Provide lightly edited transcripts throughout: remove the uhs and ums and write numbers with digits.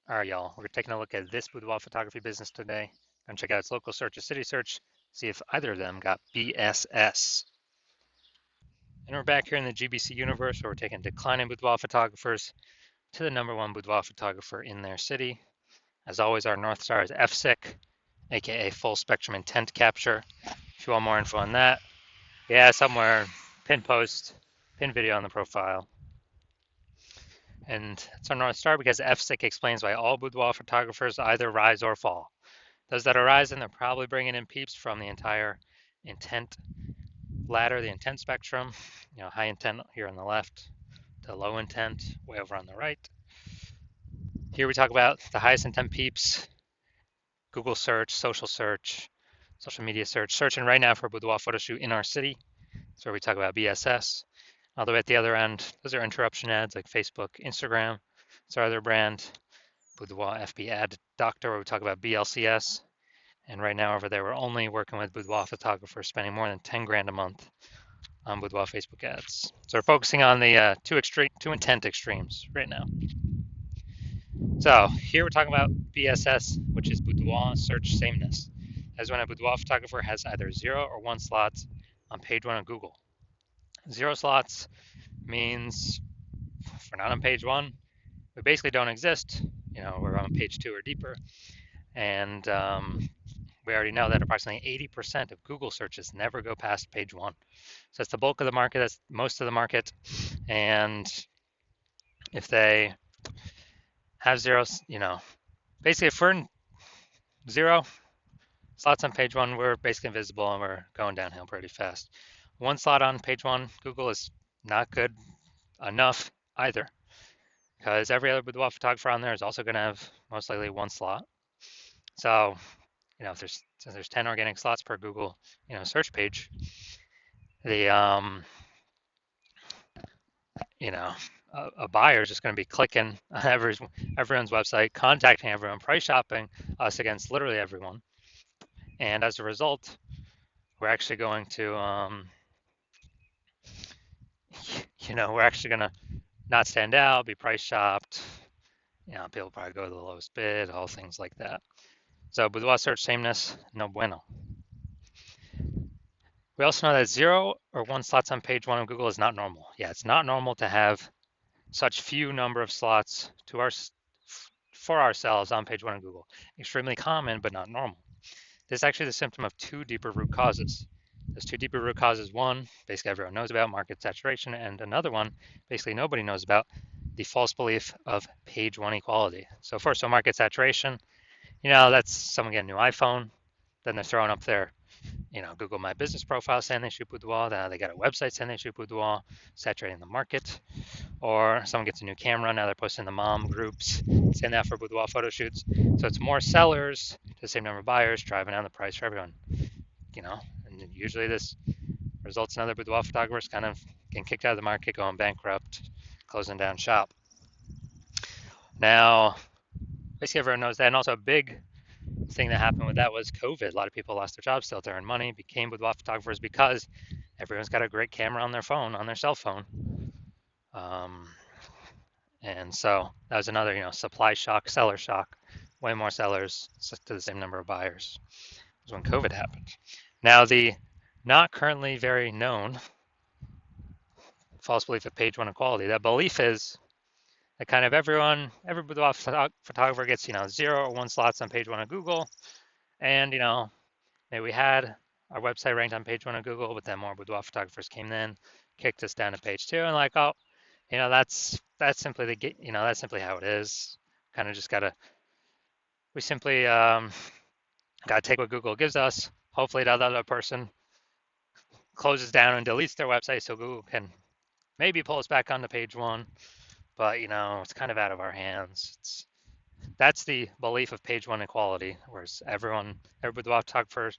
All right, y'all, we're taking a look at this boudoir photography business today. Gonna check out its local search or city search, see if either of them got BSS. And we're back here in the GBC universe where we're taking declining boudoir photographers to the #1 boudoir photographer in their city. As always, our North Star is FSIC, aka full spectrum intent capture. If you want more info on that, yeah, somewhere, pin post, pin video on the profile. And it's our North Star because FSIC explains why all boudoir photographers either rise or fall. Those that are rising, they're probably bringing in peeps from the entire intent ladder, the intent spectrum. High intent here on the left to low intent way over on the right. Here we talk about the highest intent peeps, Google search, social media search, searching right now for a boudoir photo shoot in our city. That's where we talk about BSS. All the way at the other end, those are interruption ads like Facebook, Instagram. It's our other brand, Boudoir FB Ad Doctor, where we talk about BLCS. And right now over there, we're only working with boudoir photographers spending more than 10 grand a month on boudoir Facebook ads. So we're focusing on the two intent extremes right now. So here we're talking about BSS, which is boudoir search sameness. That's when a boudoir photographer has either 0 or 1 slots on page 1 of Google. 0 slots means if we're not on page 1, we basically don't exist. We're on page 2 or deeper. And we already know that approximately 80% of Google searches never go past page 1. So that's the bulk of the market, that's most of the market. And if they have zeros, basically if we're in 0 slots on page 1, we're basically invisible and we're going downhill pretty fast. 1 slot on page 1, Google is not good enough either, because every other boudoir photographer on there is also going to have most likely 1 slot. So, if there's 10 organic slots per Google, search page, the a buyer is just going to be clicking on everyone's website, contacting everyone, price shopping us against literally everyone, and as a result, we're actually going to, we're actually going to not stand out, be price shopped. People probably go to the lowest bid, all things like that. So boudoir search sameness, no bueno. We also know that 0 or 1 slots on page 1 of Google is not normal. Yeah, it's not normal to have such few number of slots for ourselves on page 1 of Google. Extremely common, but not normal. This is actually the symptom of 2 deeper root causes. There's 2 deeper root causes. One, basically everyone knows about, market saturation, and another one, basically nobody knows about, the false belief of page 1 equality. So first, market saturation, that's someone getting a new iPhone, then they're throwing up their Google My Business profile saying they shoot boudoir. Now they got a website saying they shoot boudoir, saturating the market. Or someone gets a new camera, now they're posting the mom groups saying that for boudoir photo shoots. So it's more sellers to the same number of buyers, driving down the price for everyone. And usually this results in other boudoir photographers kind of getting kicked out of the market, going bankrupt, closing down shop. Now, basically everyone knows that, and also a big thing that happened with that was COVID. A lot of people lost their jobs, still to earn money, became boudoir photographers because everyone's got a great camera on their phone, on their cell phone. And so that was another, supply shock, seller shock. Way more sellers to the same number of buyers. It was when COVID happened. Now the not currently very known false belief of page 1 equality. That belief is that kind of every boudoir photographer gets, 0 or 1 slots on page 1 of Google. And, maybe we had our website ranked on page 1 of Google, but then more boudoir photographers came in, kicked us down to page 2, and like, oh, that's simply that's simply how it is. Kind of just we simply gotta take what Google gives us. Hopefully the other person closes down and deletes their website so Google can maybe pull us back onto page 1. But it's kind of out of our hands. That's the belief of page 1 equality, whereas every boudoir photographer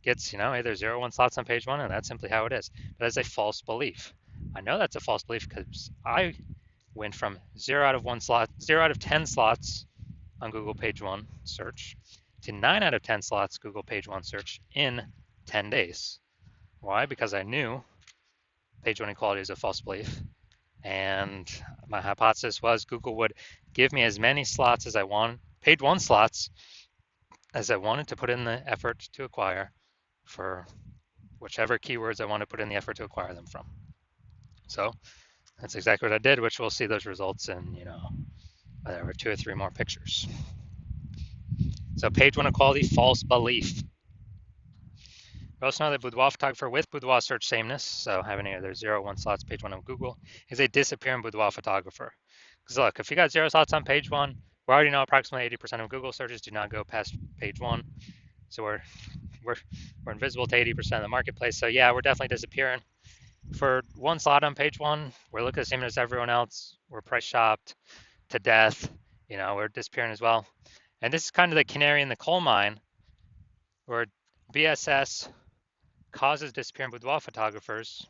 gets, either 0 or 1 slots on page 1, and that's simply how it is. But that's a false belief. I know that's a false belief because I went from 0 out of 10 slots on Google page 1 search to 9 out of 10 slots Google page 1 search in 10 days. Why? Because I knew page 1 equality is a false belief. And my hypothesis was Google would give me as many slots as I want, page one slots, as I wanted to put in the effort to acquire for whichever keywords I want to put in the effort to acquire them from. So that's exactly what I did, which we'll see those results in, whatever, 2 or 3 more pictures. So page one equality, false belief. We also know that boudoir photographer with boudoir search sameness, so having either 0 or 1 slots page one of Google, is a disappearing boudoir photographer. Because look, if you got 0 slots on page one, we already know approximately 80% of Google searches do not go past page one. So we're invisible to 80% of the marketplace. So yeah, we're definitely disappearing. For 1 slot on page one, we're looking the same as everyone else. We're price shopped to death. We're disappearing as well. And this is kind of the canary in the coal mine, where BSS causes disappearing boudoir photographers,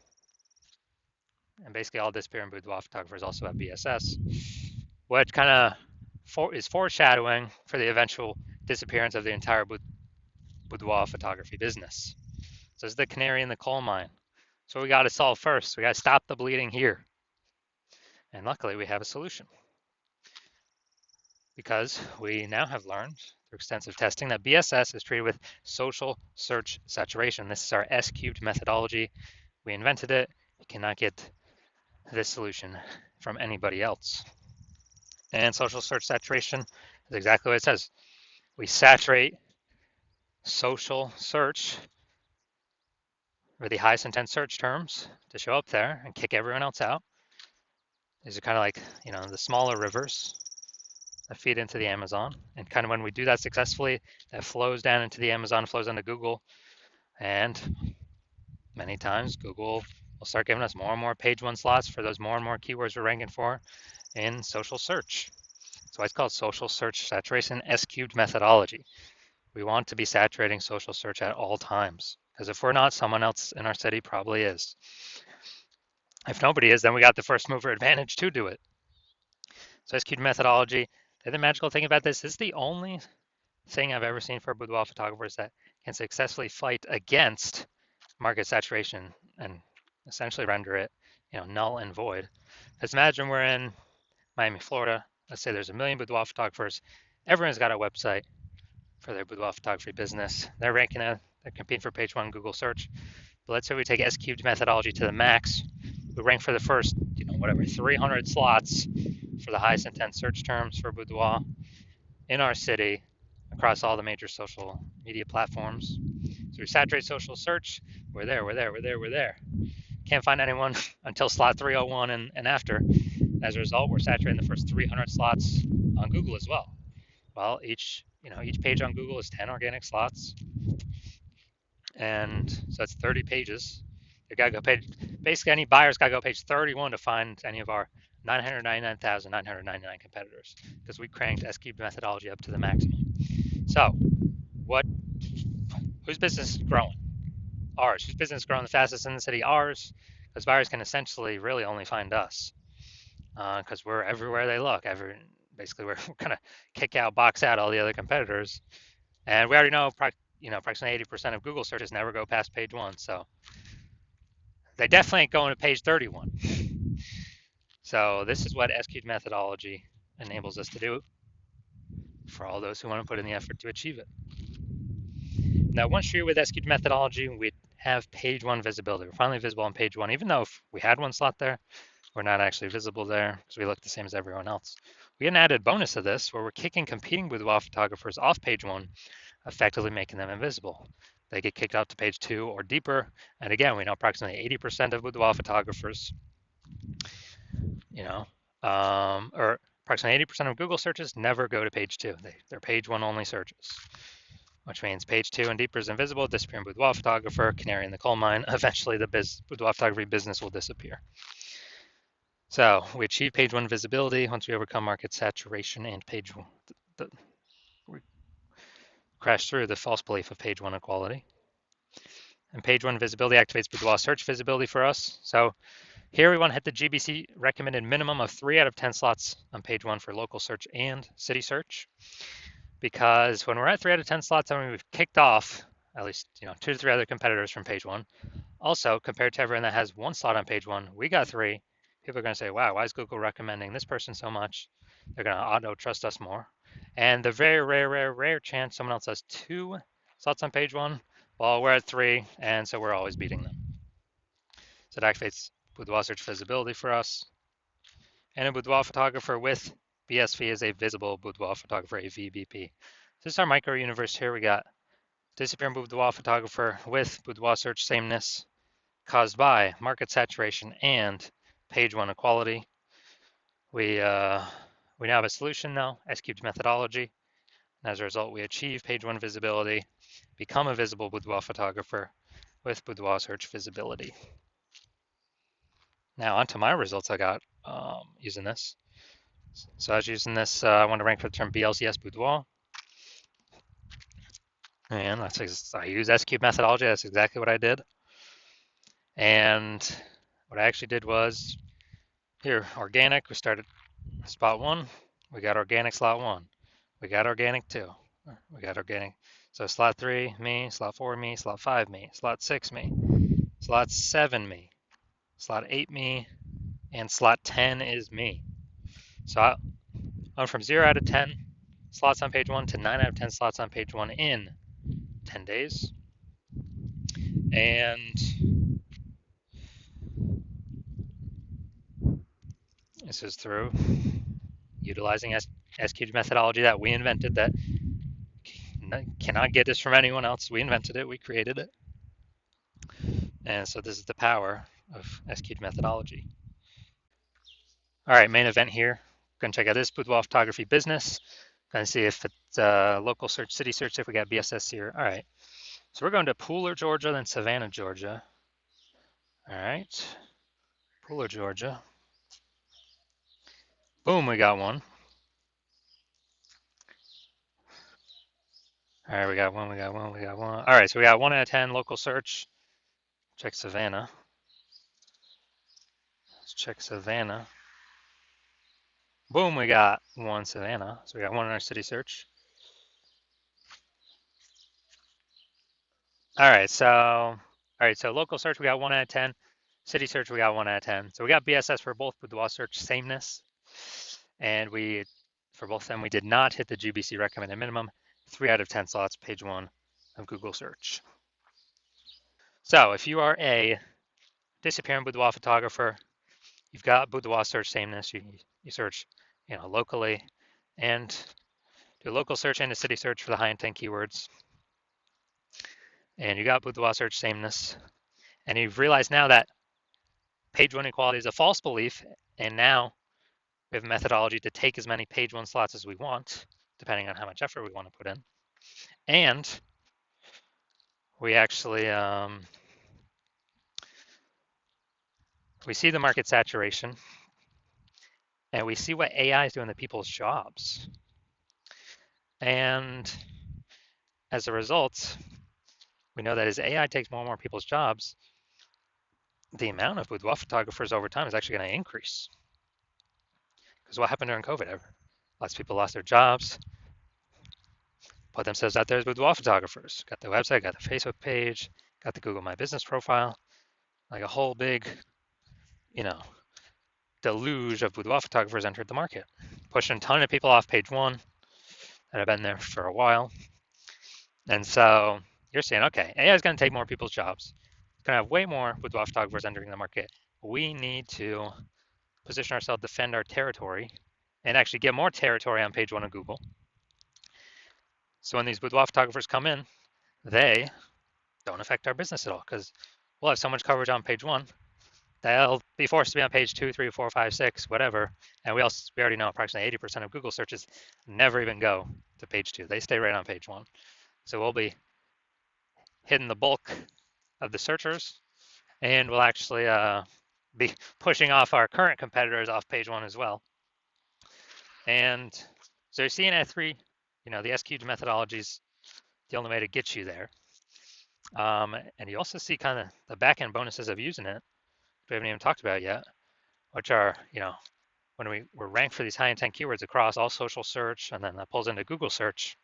and basically all disappearing boudoir photographers also have BSS, which kind of is foreshadowing for the eventual disappearance of the entire boudoir photography business. So this is the canary in the coal mine. So we got to solve first. We got to stop the bleeding here. And luckily we have a solution, because we now have learned through extensive testing that BSS is treated with social search saturation. This is our S-cubed methodology. We invented it. You cannot get this solution from anybody else. And social search saturation is exactly what it says. We saturate social search, or the highest intent search terms, to show up there and kick everyone else out. These are kind of like, the smaller rivers that feed into the Amazon. And kind of when we do that successfully, that flows down into the Amazon, flows into Google. And many times Google will start giving us more and more page one slots for those more and more keywords we're ranking for in social search. That's why it's called social search saturation S-cubed methodology. We want to be saturating social search at all times, because if we're not, someone else in our city probably is. If nobody is, then we got the first mover advantage to do it. So S-cubed methodology, the magical thing about this is the only thing I've ever seen for boudoir photographers that can successfully fight against market saturation and essentially render it, null and void. Because imagine we're in Miami, Florida. Let's say there's 1 million boudoir photographers. Everyone's got a website for their boudoir photography business. They're ranking it. They're competing for page one Google search. But let's say we take S-cubed methodology to the max. We rank for the first, 300 slots for the highest intent search terms for boudoir in our city across all the major social media platforms. So we saturate social search. We're there. Can't find anyone until slot 301 and after. As a result, we're saturating the first 300 slots on Google as well. Well, each page on Google is 10 organic slots, and so that's 30 pages. You gotta go basically any buyer's gotta go page 31 to find any of our 999,999 competitors, because we cranked S-cubed methodology up to the maximum. So, whose business is growing? Ours. Whose business is growing the fastest in the city? Ours, because buyers can essentially really only find us, because we're everywhere they look. Basically, we're gonna kick out, box out all the other competitors, and we already know, approximately 80% of Google searches never go past page one, so they definitely ain't going to page 31. So this is what S-cubed methodology enables us to do for all those who want to put in the effort to achieve it. Now, once you're with S-cubed methodology, we have page one visibility. We're finally visible on page one, even though if we had 1 slot there, we're not actually visible there because we look the same as everyone else. We get an added bonus of this where we're kicking competing boudoir photographers off page one, effectively making them invisible. They get kicked out to page 2 or deeper. And again, we know approximately 80% of boudoir photographers, or approximately 80% of Google searches never go to page 2. They're page 1 only searches, which means page 2 and deeper is invisible, disappearing boudoir photographer, canary in the coal mine. Eventually, the boudoir photography business will disappear. So we achieve page 1 visibility once we overcome market saturation and page 1. We crash through the false belief of page 1 equality. And page 1 visibility activates boudoir search visibility for us. So here we want to hit the GBC recommended minimum of 3 out of 10 slots on page 1 for local search and city search. Because when we're at 3 out of 10 slots, I mean, we've kicked off at least 2 to 3 other competitors from page 1. Also, compared to everyone that has 1 slot on page 1, we got 3. People are going to say, wow, why is Google recommending this person so much? They're going to auto trust us more. And the very rare chance someone else has 2 slots on page 1, well, we're at 3, and so we're always beating them. So it activates Boudoir search visibility for us. And a boudoir photographer with BSV is a visible boudoir photographer, a VBP. This is our micro universe here. We got disappearing boudoir photographer with boudoir search sameness caused by market saturation and page 1 equality. We now have a solution now, S-cubed methodology. And as a result, we achieve page 1 visibility, become a visible boudoir photographer with boudoir search visibility. Now onto my results I got using this. So I was using this, I want to rank for the term BLCS boudoir. And I use S-cube methodology. That's exactly what I did. And what I actually did was, here, organic, we started spot 1. We got organic slot 1. We got organic 2. We got organic. So slot 3, me. Slot 4, me. Slot 5, me. Slot 6, me. Slot 7, me. Slot 8, me. And slot 10 is me. So I went from 0 out of 10 slots on page 1 to 9 out of 10 slots on page 1 in 10 days. And this is through utilizing S-cubed methodology that we invented, that cannot get this from anyone else. We invented it, we created it. And so this is the power of S-cubed methodology. All right, main event here. Gonna check out this boudoir photography business. Gonna see if it's local search, city search, if we got BSS here. All right, so we're going to Pooler, Georgia, then Savannah, Georgia. All right, Pooler, Georgia. Boom, we got one. All right, we got one. All right, so we got 1 out of 10 local search. Check Savannah. Let's check Savannah. Boom, we got 1 Savannah. So we got 1 in our city search. All right, so local search, we got 1 out of 10. City search, we got 1 out of 10. So we got BSS for both boudoir search sameness. And for both of them, we did not hit the GBC recommended minimum. 3 out of 10 slots, page 1 of Google search. So if you are a disappearing boudoir photographer, you've got boudoir search sameness, you search locally, and do a local search and a city search for the high intent keywords. And you got boudoir search sameness. And you've realized now that page 1 equality is a false belief, and now we have a methodology to take as many page 1 slots as we want, depending on how much effort we want to put in. And we actually we see the market saturation, and we see what AI is doing to people's jobs. And as a result, we know that as AI takes more and more people's jobs, the amount of boudoir photographers over time is actually going to increase. Because what happened during COVID? Lots of people lost their jobs, put themselves out there as boudoir photographers. Got the website, got the Facebook page, got the Google My Business profile, like a whole big, deluge of boudoir photographers entered the market, pushing a ton of people off page 1 that have been there for a while. And so you're saying, okay, AI is going to take more people's jobs. It's going to have way more boudoir photographers entering the market. We need to position ourselves, defend our territory, and actually get more territory on page 1 of Google. So when these boudoir photographers come in, they don't affect our business at all, because we'll have so much coverage on page 1. They'll be forced to be on page 2, 3, 4, 5, 6, whatever. And we already know approximately 80% of Google searches never even go to page 2. They stay right on page 1. So we'll be hitting the bulk of the searchers, and we'll actually be pushing off our current competitors off page 1 as well. And so you're seeing at 3, the S-cubed methodology is the only way to get you there. And you also see kind of the back-end bonuses of using it, which we haven't even talked about yet, which are, when we're ranked for these high intent keywords across all social search, and then that pulls into Google search,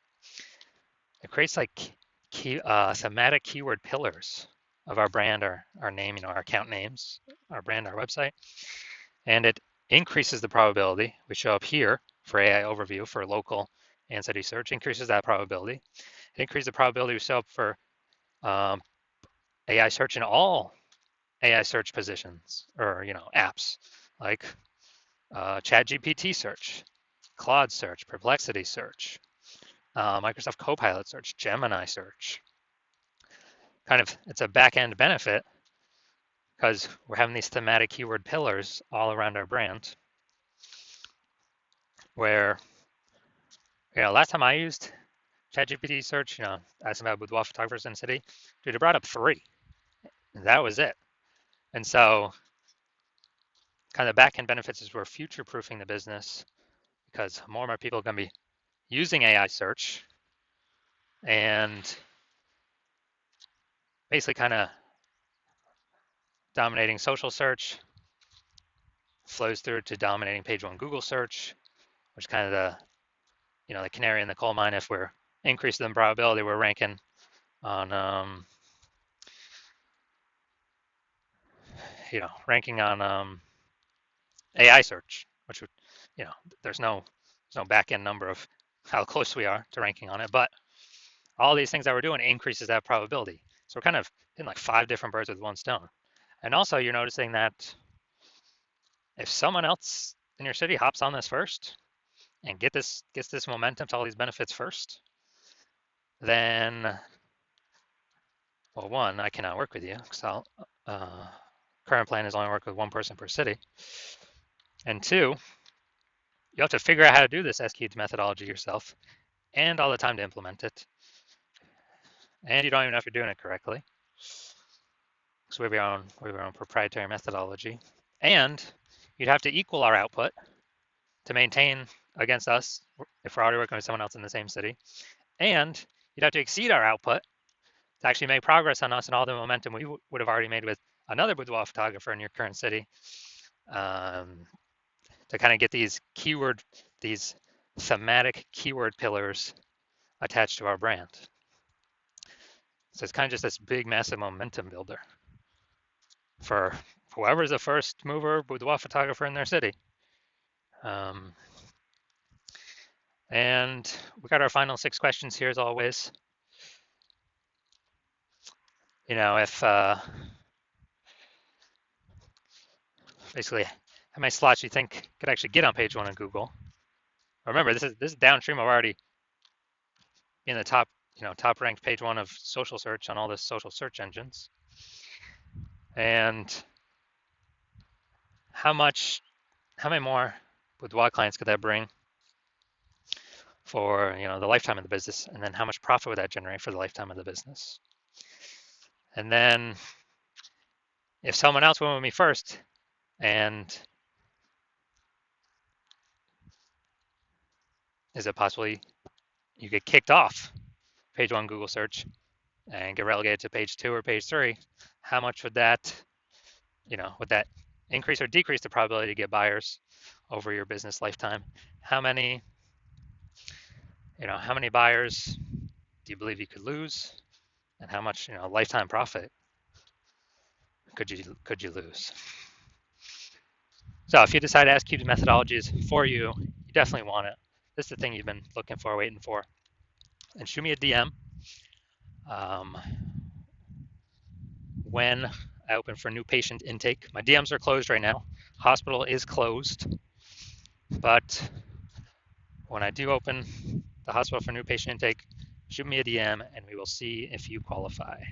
it creates like thematic keyword pillars of our brand, our name, our account names, our brand, our website. and it increases the probability. We show up here for AI overview for local and city search, increases that probability. It increases the probability we show up for um, AI search in all AI search positions or apps like ChatGPT search, Claude search, Perplexity search, Microsoft Copilot search, Gemini search. Kind of, it's a back end benefit because we're having these thematic keyword pillars all around our brand. Where, last time I used ChatGPT search, asking about boudoir photographers in the city, dude, it brought up 3. And that was it. And so, kind of the back end benefits is we're future proofing the business because more and more people are going to be using AI search and basically kind of dominating social search, flows through to dominating page 1 Google search, which is kind of the canary in the coal mine. If we're increasing the probability, we're ranking on AI search, which would, there's no back end number of how close we are to ranking on it, but all these things that we're doing increases that probability. So we're kind of hitting like 5 different birds with one stone. And also you're noticing that if someone else in your city hops on this first and gets this momentum to all these benefits first, then, well, one, I cannot work with you because current plan is only work with one person per city. And 2, you have to figure out how to do this S-cubed methodology yourself and all the time to implement it. And you don't even know if you're doing it correctly. So we have our own proprietary methodology. And you'd have to equal our output to maintain against us if we're already working with someone else in the same city. And you'd have to exceed our output to actually make progress on us and all the momentum we would have already made with another boudoir photographer in your current city, to kind of get these thematic keyword pillars attached to our brand. So it's kind of just this big, massive momentum builder for whoever's the first mover boudoir photographer in their city. And we got our final 6 questions here as always. If basically how many slots you think could actually get on page 1 of Google. Remember, this is downstream of already in the top ranked page 1 of social search on all the social search engines. And how many more boudoir clients could that bring for the lifetime of the business, and then how much profit would that generate for the lifetime of the business? And then if someone else went with me first and is it possible you get kicked off page 1 Google search and get relegated to page 2 or page 3? How much would that increase or decrease the probability to get buyers over your business lifetime? How many buyers do you believe you could lose, and how much lifetime profit could you lose? So if you decide S-cubed methodology is for you, you definitely want it. This is the thing you've been looking for, waiting for. And shoot me a DM when I open for new patient intake. My DMs are closed right now. Hospital is closed, but when I do open the hospital for new patient intake, shoot me a DM and we will see if you qualify.